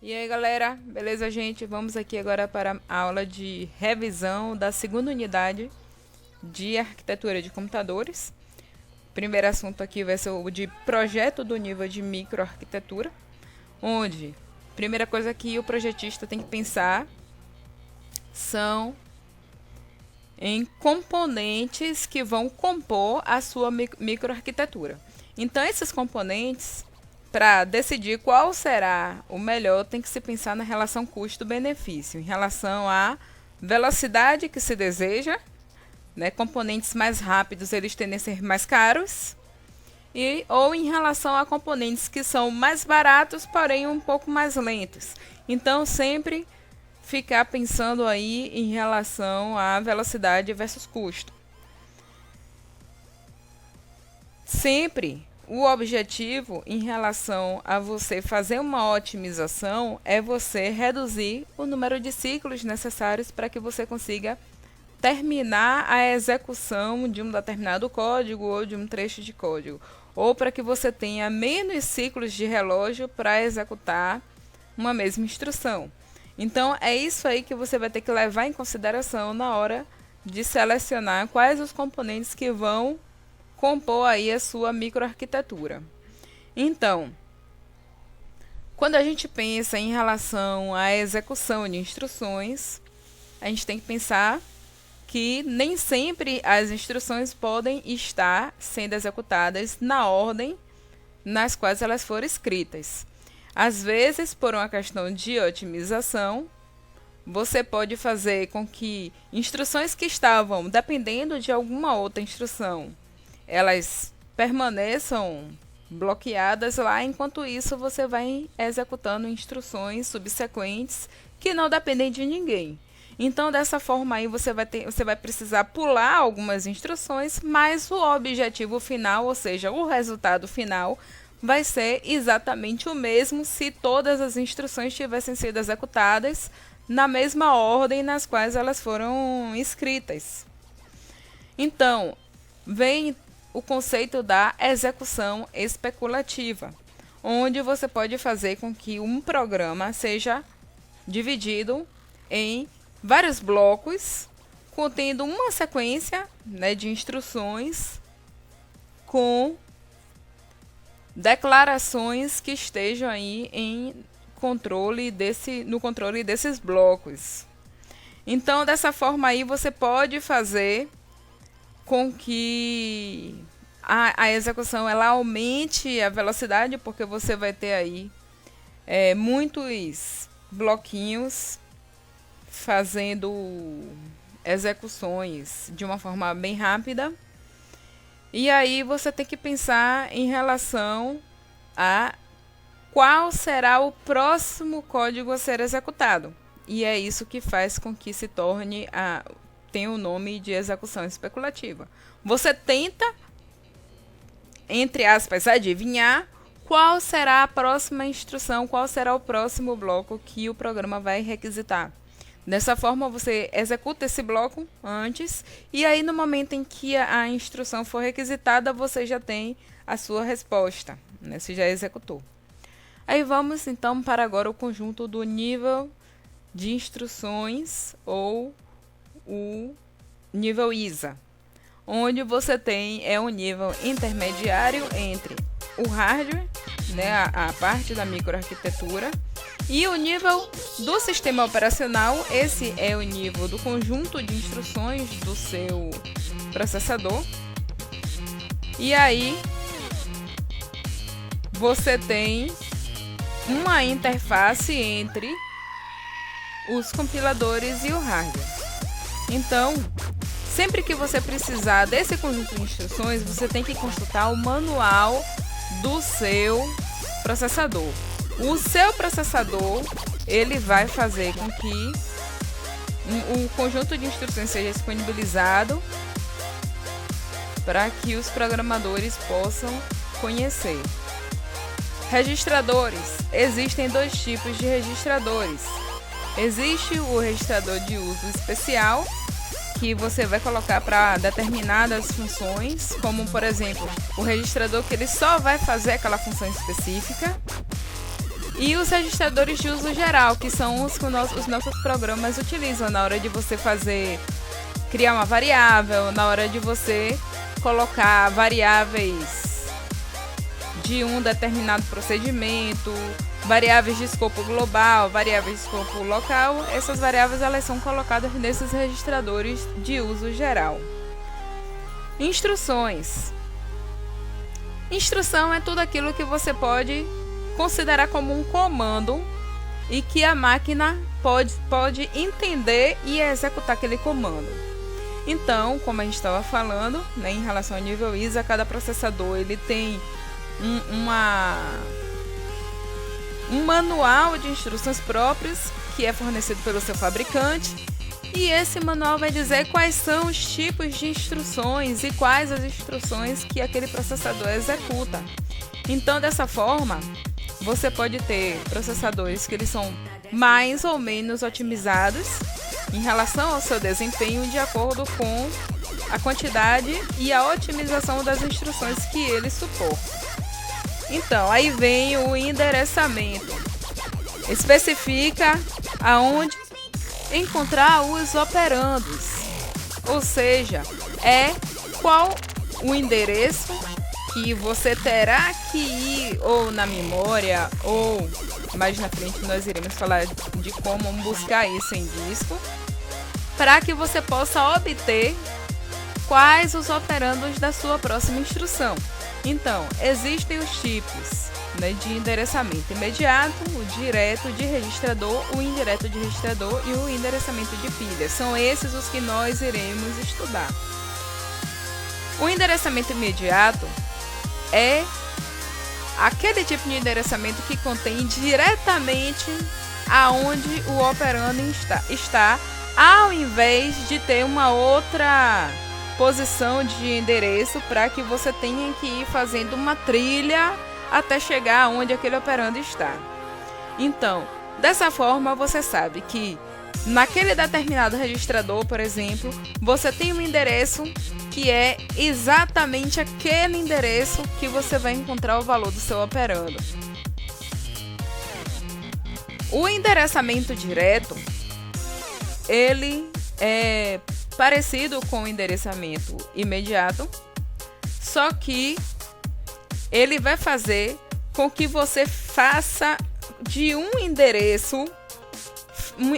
E aí, galera, beleza, gente? Vamos aqui agora para a aula de revisão da segunda unidade de arquitetura de computadores. O primeiro assunto aqui vai ser o de projeto do nível de microarquitetura, onde a primeira coisa que o projetista tem que pensar são em componentes que vão compor a sua microarquitetura. Então, esses componentes, para decidir qual será o melhor, tem que se pensar na relação custo-benefício, em relação à velocidade que se deseja, né? Componentes mais rápidos eles tendem a ser mais caros, ou em relação a componentes que são mais baratos, porém um pouco mais lentos. Então, sempre ficar pensando aí em relação à velocidade versus custo. Sempre o objetivo em relação a você fazer uma otimização é você reduzir o número de ciclos necessários para que você consiga terminar a execução de um determinado código ou de um trecho de código, ou para que você tenha menos ciclos de relógio para executar uma mesma instrução. Então, é isso aí que você vai ter que levar em consideração na hora de selecionar quais os componentes que vão compor aí a sua microarquitetura. Então, quando a gente pensa em relação à execução de instruções, a gente tem que pensar que nem sempre as instruções podem estar sendo executadas na ordem nas quais elas foram escritas. Às vezes, por uma questão de otimização, você pode fazer com que instruções que estavam dependendo de alguma outra instrução, elas permaneçam bloqueadas lá, enquanto isso você vai executando instruções subsequentes que não dependem de ninguém. Então, dessa forma aí, você vai precisar pular algumas instruções, mas o objetivo final, ou seja, o resultado final, vai ser exatamente o mesmo se todas as instruções tivessem sido executadas na mesma ordem nas quais elas foram escritas. Então, vem o conceito da execução especulativa, onde você pode fazer com que um programa seja dividido em vários blocos, contendo uma sequência, né, de instruções com declarações que estejam aí no controle desses blocos. Então, dessa forma aí, você pode fazer com que a execução ela aumente a velocidade, porque você vai ter aí muitos bloquinhos fazendo execuções de uma forma bem rápida. E aí você tem que pensar em relação a qual será o próximo código a ser executado. E é isso que faz com que se torne tem o nome de execução especulativa. Você tenta, entre aspas, adivinhar qual será a próxima instrução, qual será o próximo bloco que o programa vai requisitar. Dessa forma, você executa esse bloco antes, e aí no momento em que a instrução for requisitada, você já tem a sua resposta, né? Você já executou. Aí vamos então para agora o conjunto do nível de instruções, ou o nível ISA, onde você tem um nível intermediário entre o hardware, né, a parte da microarquitetura, e o nível do sistema operacional. Esse é o nível do conjunto de instruções do seu processador. E aí você tem uma interface entre os compiladores e o hardware. Então, sempre que você precisar desse conjunto de instruções, você tem que consultar o manual do seu processador. O seu processador, ele vai fazer com que um conjunto de instruções seja disponibilizado para que os programadores possam conhecer. Registradores. Existem dois tipos de registradores. Existe o registrador de uso especial, que você vai colocar para determinadas funções, como por exemplo, o registrador que ele só vai fazer aquela função específica. E os registradores de uso geral, que são os que os nossos programas utilizam na hora de você criar uma variável, na hora de você colocar variáveis de um determinado procedimento, variáveis de escopo global, variáveis de escopo local. Essas variáveis elas são colocadas nesses registradores de uso geral. Instruções. Instrução é tudo aquilo que você pode considerar como um comando e que a máquina pode entender e executar aquele comando. Então, como a gente estava falando, né, em relação ao nível ISA, cada processador ele tem um manual de instruções próprias que é fornecido pelo seu fabricante, e esse manual vai dizer quais são os tipos de instruções e quais as instruções que aquele processador executa. Então, dessa forma, você pode ter processadores que eles são mais ou menos otimizados em relação ao seu desempenho de acordo com a quantidade e a otimização das instruções que ele suporta. Então, aí vem o endereçamento. Especifica aonde encontrar os operandos, ou seja, qual o endereço que você terá que ir ou na memória, ou mais na frente nós iremos falar de como buscar isso em disco, para que você possa obter quais os operandos da sua próxima instrução. Então, existem os tipos, né, de endereçamento imediato, o direto de registrador, o indireto de registrador e o endereçamento de pilha. São esses os que nós iremos estudar. O endereçamento imediato é aquele tipo de endereçamento que contém diretamente aonde o operando está, ao invés de ter uma outra posição de endereço para que você tenha que ir fazendo uma trilha até chegar onde aquele operando está. Então, dessa forma você sabe que naquele determinado registrador, por exemplo, você tem um endereço que é exatamente aquele endereço que você vai encontrar o valor do seu operando. O endereçamento direto, ele é parecido com o endereçamento imediato, só que ele vai fazer com que você faça de um endereço,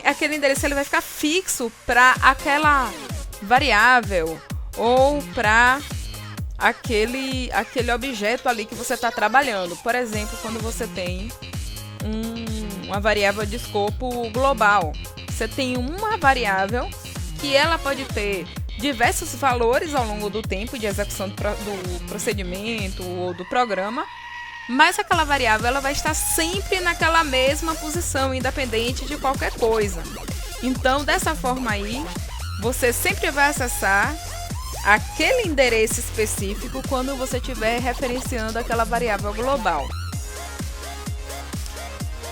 aquele endereço ele vai ficar fixo para aquela variável ou para aquele objeto ali que você está trabalhando. Por exemplo, quando você tem uma variável de escopo global, você tem uma variável que ela pode ter diversos valores ao longo do tempo de execução do procedimento ou do programa, mas aquela variável ela vai estar sempre naquela mesma posição, independente de qualquer coisa. Então, dessa forma aí, você sempre vai acessar aquele endereço específico quando você estiver referenciando aquela variável global.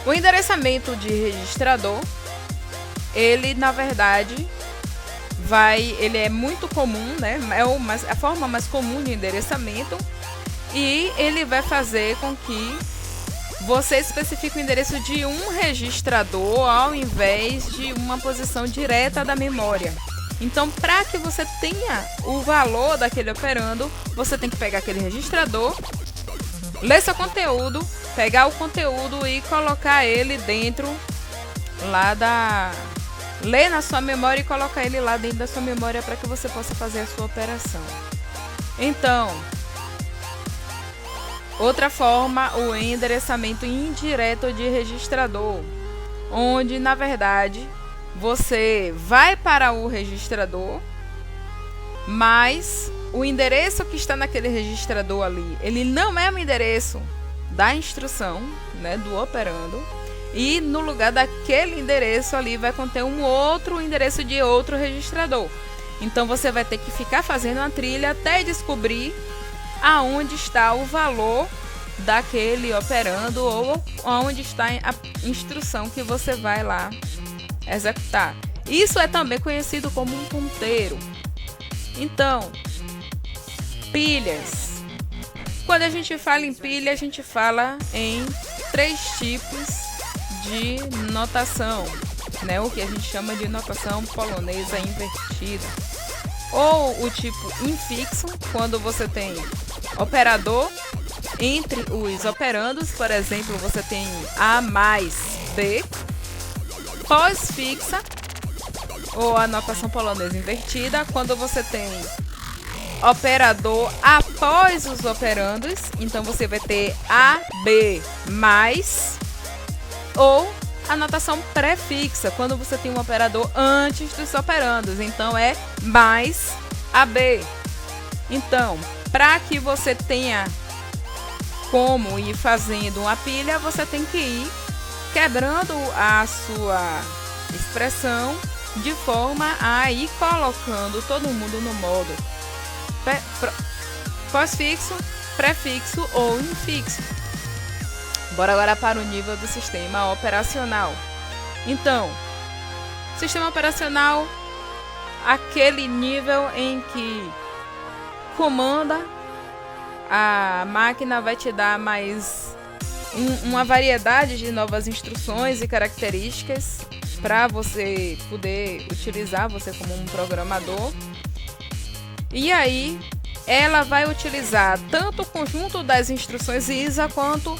O endereçamento de registrador, ele na verdade ele é muito comum, né? É a forma mais comum de endereçamento, e ele vai fazer com que você especifique o endereço de um registrador ao invés de uma posição direta da memória. Então, para que você tenha o valor daquele operando, você tem que pegar aquele registrador, ler seu conteúdo, pegar o conteúdo e colocar ele dentro lá ler na sua memória e colocar ele lá dentro da sua memória para que você possa fazer a sua operação. Então, outra forma, o endereçamento indireto de registrador, onde na verdade você vai para o registrador, mas o endereço que está naquele registrador ali, ele não é o endereço da instrução, né, do operando, e no lugar daquele endereço ali vai conter um outro endereço de outro registrador. Então você vai ter que ficar fazendo uma trilha até descobrir aonde está o valor daquele operando ou onde está a instrução que você vai lá executar. Isso é também conhecido como um ponteiro. Então, pilhas. Quando a gente fala em pilha, a gente fala em três tipos de notação, né? O que a gente chama de notação polonesa invertida. Ou o tipo infixo, quando você tem operador entre os operandos, por exemplo, você tem A mais B. Pós-fixa, ou a notação polonesa invertida, quando você tem operador após os operandos, então você vai ter A, B mais, ou a notação pré-fixa, quando você tem um operador antes dos operandos, então é mais AB. Então, para que você tenha como ir fazendo uma pilha, você tem que ir quebrando a sua expressão de forma a ir colocando todo mundo no modo pós-fixo, pré-fixo ou infixo. Bora agora para o nível do sistema operacional. Então, sistema operacional, aquele nível em que comanda, a máquina vai te dar mais uma variedade de novas instruções e características para você poder utilizar, você como um programador. E aí, ela vai utilizar tanto o conjunto das instruções ISA quanto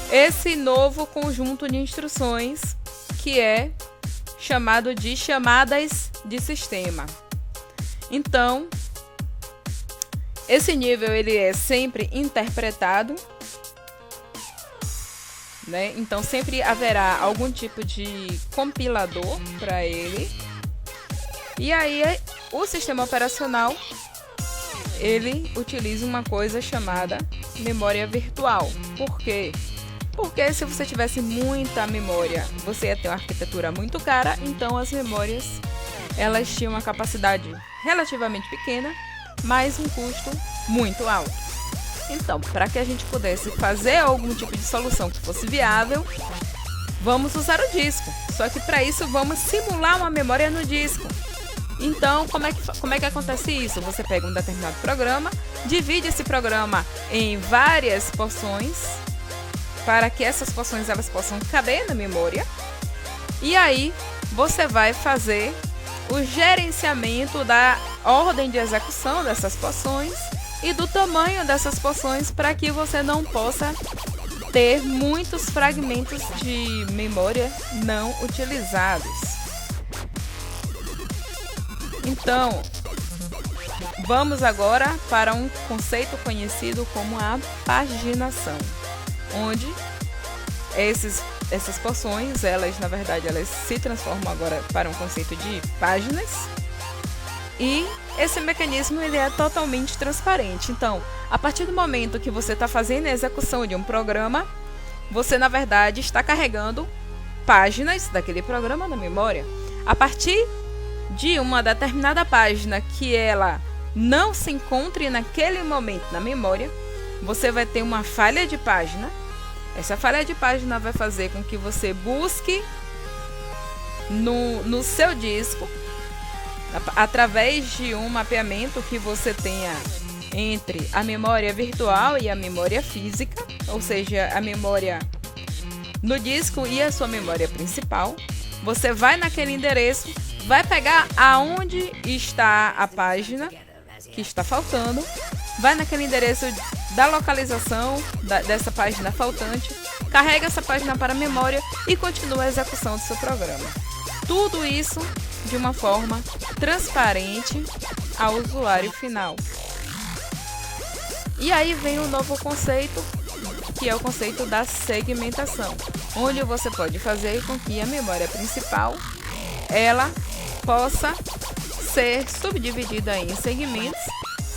esse novo conjunto de instruções que é chamado de chamadas de sistema. Então, esse nível ele é sempre interpretado, né? Então sempre haverá algum tipo de compilador para ele. E aí o sistema operacional ele utiliza uma coisa chamada memória virtual. Por quê? Porque se você tivesse muita memória, você ia ter uma arquitetura muito cara, então as memórias elas tinham uma capacidade relativamente pequena, mas um custo muito alto. Então, para que a gente pudesse fazer algum tipo de solução que fosse viável, vamos usar o disco. Só que para isso vamos simular uma memória no disco. Então, como é que acontece isso? Você pega um determinado programa, divide esse programa em várias porções, para que essas porções elas possam caber na memória. E aí, você vai fazer o gerenciamento da ordem de execução dessas porções e do tamanho dessas porções para que você não possa ter muitos fragmentos de memória não utilizados. Então, vamos agora para um conceito conhecido como a paginação, onde essas porções, elas na verdade elas se transformam agora para um conceito de páginas. E esse mecanismo ele é totalmente transparente. Então, a partir do momento que você está fazendo a execução de um programa, você na verdade está carregando páginas daquele programa na memória. A partir de uma determinada página que ela não se encontre naquele momento na memória, você vai ter uma falha de página. Essa falha de página vai fazer com que você busque no seu disco, através de um mapeamento que você tenha entre a memória virtual e a memória física, ou seja, a memória no disco e a sua memória principal. Você vai naquele endereço, vai pegar aonde está a página que está faltando, vai naquele endereço da localização dessa página faltante, carrega essa página para a memória e continua a execução do seu programa. Tudo isso de uma forma transparente ao usuário final. E aí vem um novo conceito, que é o conceito da segmentação, onde você pode fazer com que a memória principal ela possa ser subdividida em segmentos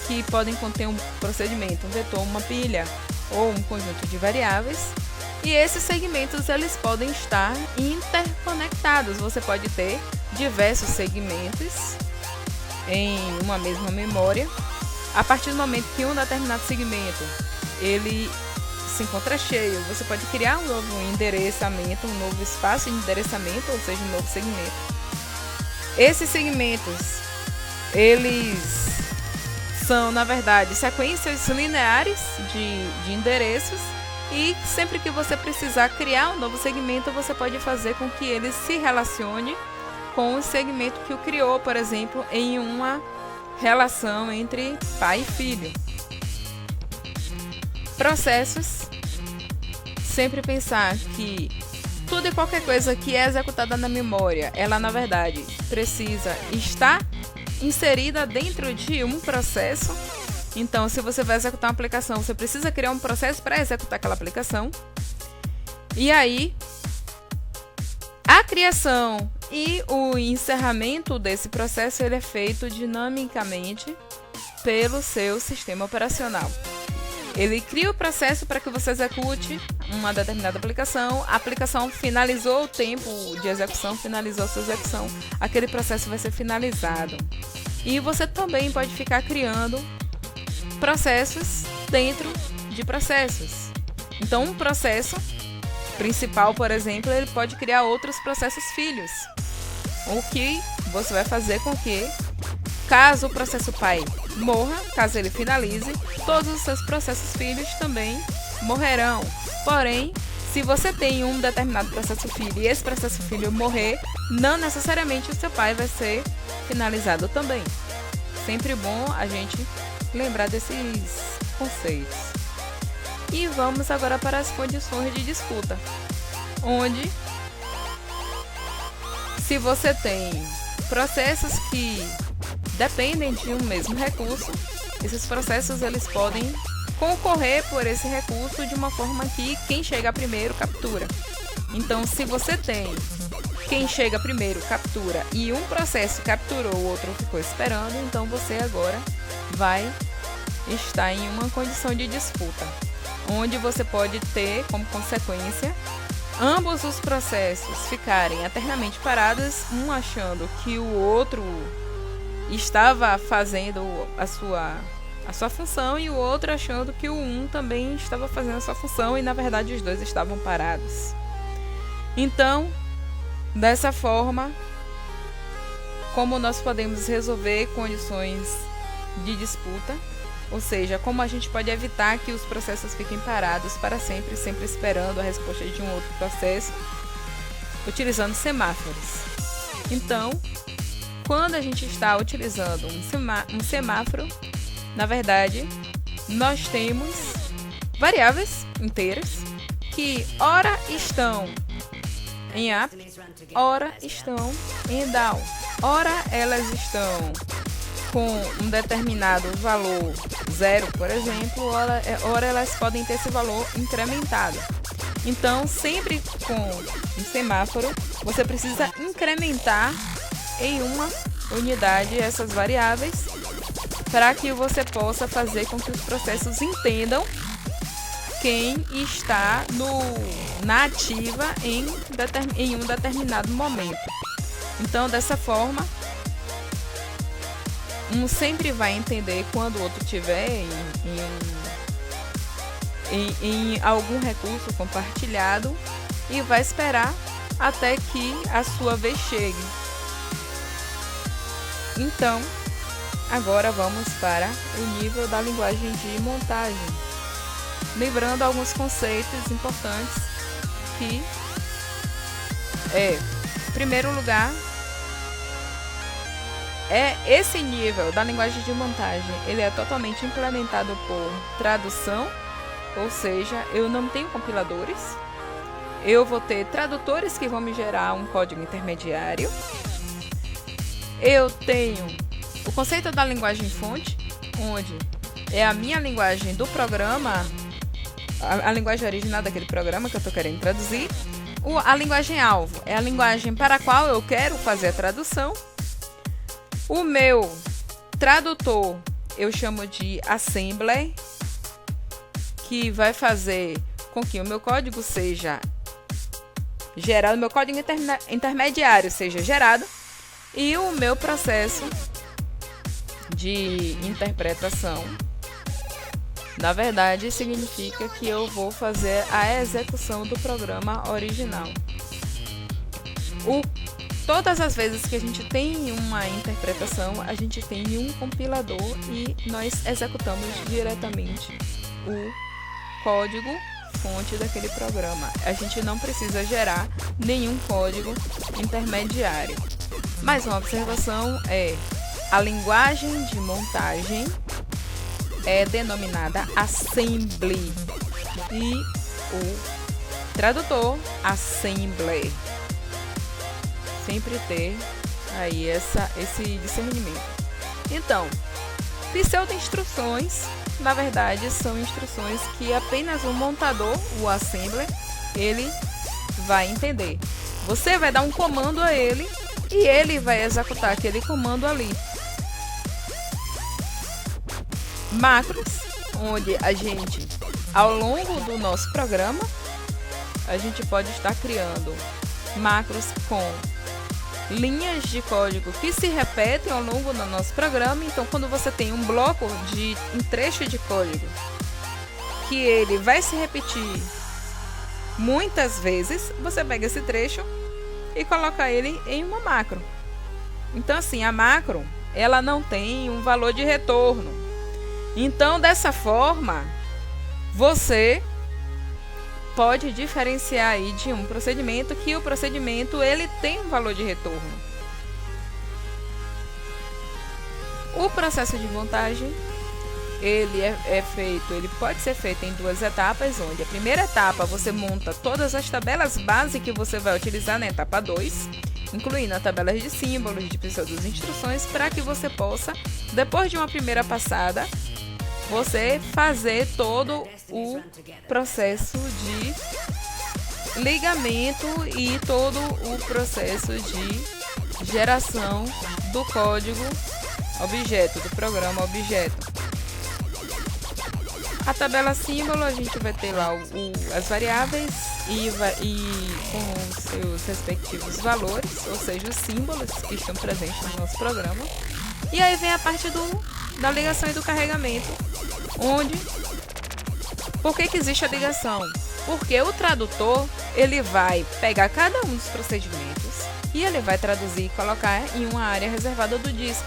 que podem conter um procedimento, um vetor, uma pilha ou um conjunto de variáveis. E esses segmentos eles podem estar interconectados. Você pode ter diversos segmentos em uma mesma memória. A partir do momento que um determinado segmento ele se encontra cheio, você pode criar um novo endereçamento, um novo espaço de endereçamento, ou seja, um novo segmento. Esses segmentos eles são, na verdade, sequências lineares de endereços E sempre que você precisar criar um novo segmento, você pode fazer com que ele se relacione com o segmento que o criou, por exemplo, em uma relação entre pai e filho. Processos. Sempre pensar que tudo e qualquer coisa que é executada na memória, ela na verdade precisa estar inserida dentro de um processo. Então, se você vai executar uma aplicação, você precisa criar um processo para executar aquela aplicação. E aí, a criação e o encerramento desse processo ele é feito dinamicamente pelo seu sistema operacional. Ele cria o processo para que você execute uma determinada aplicação. A aplicação finalizou o tempo de execução, finalizou a sua execução. Aquele processo vai ser finalizado. E você também pode ficar criando processos dentro de processos. Então, um processo principal, por exemplo, ele pode criar outros processos filhos. O que você vai fazer com que, caso o processo pai morra, caso ele finalize, todos os seus processos filhos também morrerão. Porém, se você tem um determinado processo filho e esse processo filho morrer, não necessariamente o seu pai vai ser finalizado também. Sempre bom a gente lembrar desses conceitos. E vamos agora para as condições de disputa, onde se você tem processos que dependem de um mesmo recurso, esses processos eles podem concorrer por esse recurso de uma forma que quem chega primeiro captura. Então, se você tem quem chega primeiro captura e um processo capturou, o outro ficou esperando, então você agora vai estar em uma condição de disputa, onde você pode ter como consequência ambos os processos ficarem eternamente parados, um achando que o outro estava fazendo a sua função e o outro achando que o um também estava fazendo a sua função e na verdade os dois estavam parados. Então, dessa forma, como nós podemos resolver condições de disputa, ou seja, como a gente pode evitar que os processos fiquem parados para sempre, sempre esperando a resposta de um outro processo, utilizando semáforos. Então, quando a gente está utilizando um semáforo, na verdade, nós temos variáveis inteiras que ora estão em up, ora estão em down. Ora elas estão com um determinado valor zero, por exemplo, ora elas podem ter esse valor incrementado. Então, sempre com um semáforo, você precisa incrementar em uma unidade essas variáveis para que você possa fazer com que os processos entendam quem está na ativa em um determinado momento. Então, dessa forma, um sempre vai entender quando o outro estiver em algum recurso compartilhado e vai esperar até que a sua vez chegue. Então, agora vamos para o nível da linguagem de montagem. Lembrando alguns conceitos importantes que em primeiro lugar, esse nível da linguagem de montagem, ele é totalmente implementado por tradução, ou seja, eu não tenho compiladores, eu vou ter tradutores que vão me gerar um código intermediário. Eu tenho o conceito da linguagem fonte, onde é a minha linguagem do programa, a linguagem original daquele programa que eu estou querendo traduzir. A linguagem alvo é a linguagem para a qual eu quero fazer a tradução. O meu tradutor eu chamo de assembler, que vai fazer com que o meu código seja gerado, o meu código intermediário seja gerado, e o meu processo de interpretação, na verdade, significa que eu vou fazer a execução do programa original. Todas as vezes que a gente tem uma interpretação, a gente tem um compilador e nós executamos diretamente o código fonte daquele programa. A gente não precisa gerar nenhum código intermediário. Mais uma observação é: a linguagem de montagem é denominada assembly e o tradutor assembler. Sempre ter aí esse discernimento. Então, pseudo-instruções, na verdade, são instruções que apenas o montador, o assembler, ele vai entender. Você vai dar um comando a ele e ele vai executar aquele comando ali. Macros, onde a gente, ao longo do nosso programa, a gente pode estar criando macros com linhas de código que se repetem ao longo do nosso programa. Então, quando você tem um bloco um trecho de código que ele vai se repetir muitas vezes, você pega esse trecho e coloca ele em uma macro. Então, assim, a macro, ela não tem um valor de retorno. Então, dessa forma, você pode diferenciar aí de um procedimento que o procedimento ele tem um valor de retorno. O processo de montagem ele pode ser feito em duas etapas, onde a primeira etapa você monta todas as tabelas base que você vai utilizar na etapa 2, incluindo a tabela de símbolos, de pseudos instruções, para que você possa, depois de uma primeira passada, você fazer todo o processo de ligamento e todo o processo de geração do código objeto, do programa objeto. A tabela símbolo, a gente vai ter lá as variáveis e com os seus respectivos valores, ou seja, os símbolos que estão presentes no nosso programa. E aí vem a parte da ligação e do carregamento, onde... Por que existe a ligação? Porque o tradutor, ele vai pegar cada um dos procedimentos e ele vai traduzir e colocar em uma área reservada do disco.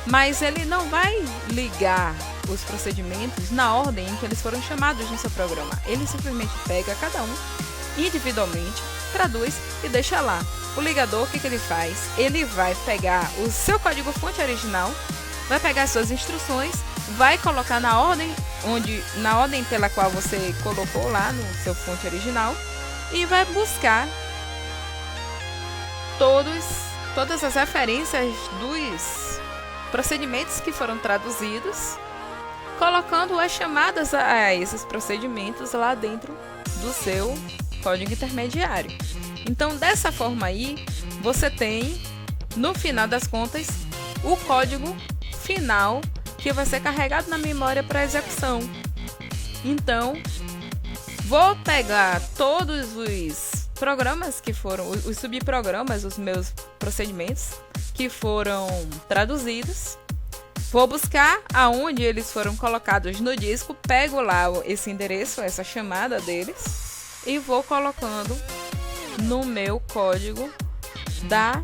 Mas ele não vai ligar os procedimentos na ordem em que eles foram chamados no seu programa. Ele simplesmente pega cada um individualmente, traduz e deixa lá. O ligador, o que ele faz? Ele vai pegar o seu código-fonte original, vai pegar as suas instruções, vai colocar na ordem pela qual você colocou lá no seu fonte original e vai buscar todas as referências dos procedimentos que foram traduzidos, colocando as chamadas a esses procedimentos lá dentro do seu código intermediário. Então, dessa forma aí, você tem, no final das contas, o código final que vai ser carregado na memória para execução. Então, vou pegar todos os programas que foram, os subprogramas, os meus procedimentos que foram traduzidos, vou buscar aonde eles foram colocados no disco, pego lá esse endereço, essa chamada deles, e vou colocando no meu código da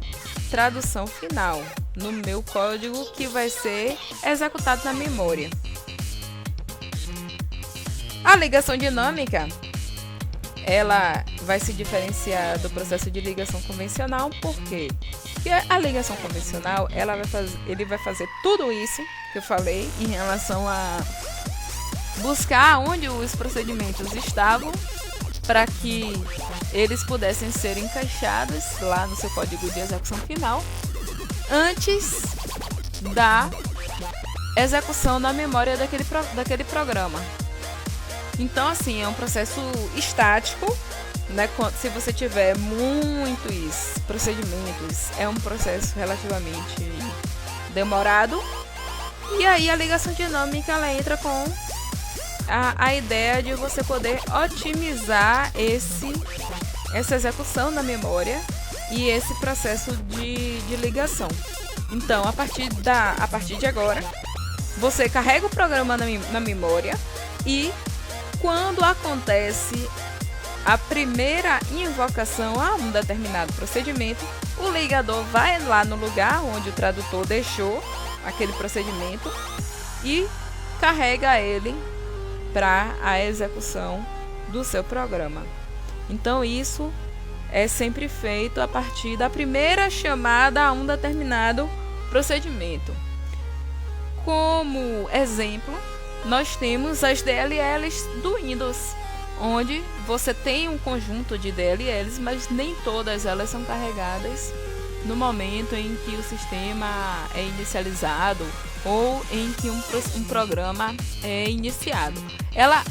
tradução final, no meu código que vai ser executado na memória. A ligação dinâmica, ela vai se diferenciar do processo de ligação convencional, porque a ligação convencional, ele vai fazer tudo isso que eu falei em relação a buscar onde os procedimentos estavam para que eles pudessem ser encaixados lá no seu código de execução final antes da execução na memória daquele programa. Então, assim, é um processo estático, né? Se você tiver muitos procedimentos, é um processo relativamente demorado. E aí a ligação dinâmica, ela entra com a ideia de você poder otimizar essa execução na memória e esse processo de ligação. Então, a partir de agora, você carrega o programa na memória e quando acontece a primeira invocação a um determinado procedimento, o ligador vai lá no lugar onde o tradutor deixou aquele procedimento e carrega ele para a execução do seu programa. Então isso é sempre feito a partir da primeira chamada a um determinado procedimento. Como exemplo, nós temos as DLLs do Windows, onde você tem um conjunto de DLLs, mas nem todas elas são carregadas no momento em que o sistema é inicializado ou em que um programa é iniciado.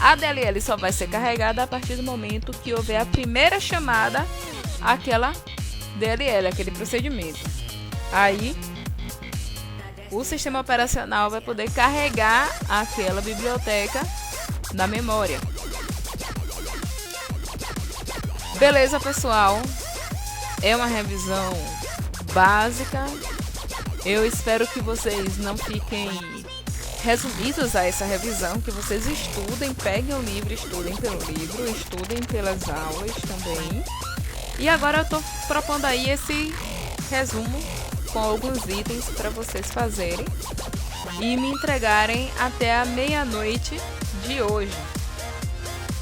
A DLL só vai ser carregada a partir do momento que houver a primeira chamada àquela DLL, aquele procedimento. Aí o sistema operacional vai poder carregar aquela biblioteca na memória. Beleza, pessoal? É uma revisão básica. Eu espero que vocês não fiquem resumidos a essa revisão, que vocês estudem, peguem o livro, estudem pelo livro, estudem pelas aulas também. E agora eu estou propondo aí esse resumo com alguns itens para vocês fazerem e me entregarem até a meia-noite de hoje,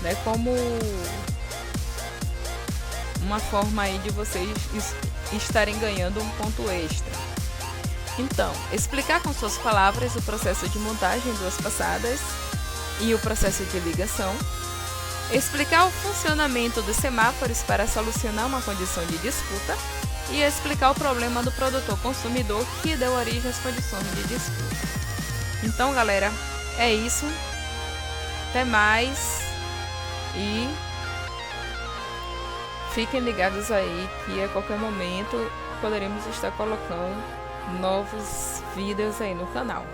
né? Como uma forma aí de vocês estarem ganhando um ponto extra. Então, explicar com suas palavras o processo de montagem em duas passadas e o processo de ligação. Explicar o funcionamento dos semáforos para solucionar uma condição de disputa. E explicar o problema do produtor-consumidor que deu origem às condições de disputa. Então, galera, é isso. Até mais. E fiquem ligados aí que a qualquer momento poderemos estar colocando novos vídeos aí no canal.